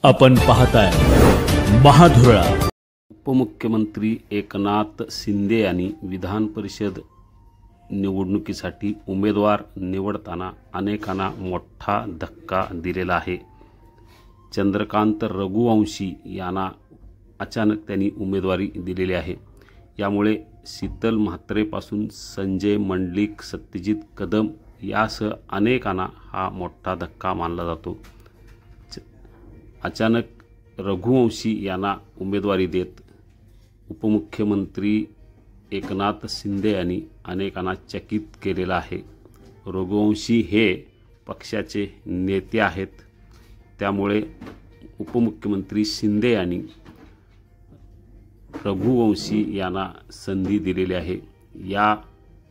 आपण पाहताय महाधुरा। उपमुख्यमंत्री एकनाथ शिंदे यांनी विधान परिषद निवडणुकीसाठी उमेदवार निवडताना अनेकांना मोठा धक्का दिलेला आहे। चंद्रकांत रघुवंशी यांना अचानक त्यांनी उमेदवारी दिलेली आहे। यामुळे शीतल म्हात्रेपासून संजय मंडलिक, सत्यजित कदम यासह अनेकांना हा मोठा धक्का मानला जातो। अचानक रघुवंशी यांना उमेदवारी देत उपमुख्यमंत्री एकनाथ शिंदे यांनी अनेकांना चकित केलेला आहे। रघुवंशी हे पक्षाचे नेते आहेत, त्यामुळे उपमुख्यमंत्री शिंदे यांनी रघुवंशी यांना संधी दिलेली आहे। या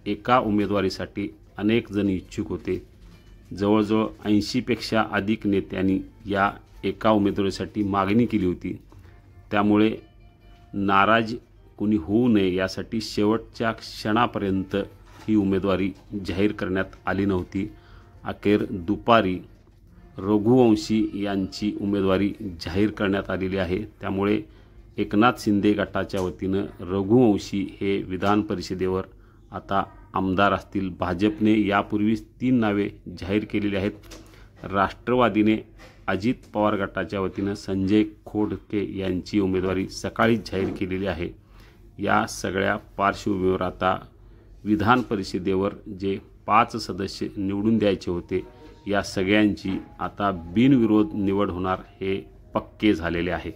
एका उमेदवारीसाठी अनेक जण इच्छुक होते। जवळजवळ 80 पेक्षा अधिक नेत्यांनी या एका उमेदवारीसाठी मागणी केली होती। त्यामुळे नाराज कुणी होऊ नये यासाठी शेवटच्या क्षणापर्यंत ही उमेदवारी जाहीर करण्यात आली नव्हती। अखेर दुपारी रघुवंशी यांची उमेदवारी जाहीर करण्यात आलेली आहे। त्यामुळे एकनाथ शिंदे गटाच्या वतीने रघुवंशी हे विधान परिषदेवर आता आमदार असतील। भाजपने यापूर्वीच 3 नावे जाहीर केलेली आहेत। राष्ट्रवादीने अजित पवार गटाच्या वतीने संजय खोडके यांची उमेदवारी सकाळी जाहीर केलेली आहे। या सगळ्या पार्श्वभूमीवर आता विधान परिषदेवर जे 5 सदस्य निवडून द्यायचे होते, या सगळ्यांची आता बिनविरोध निवड होणार हे पक्के झालेले आहे।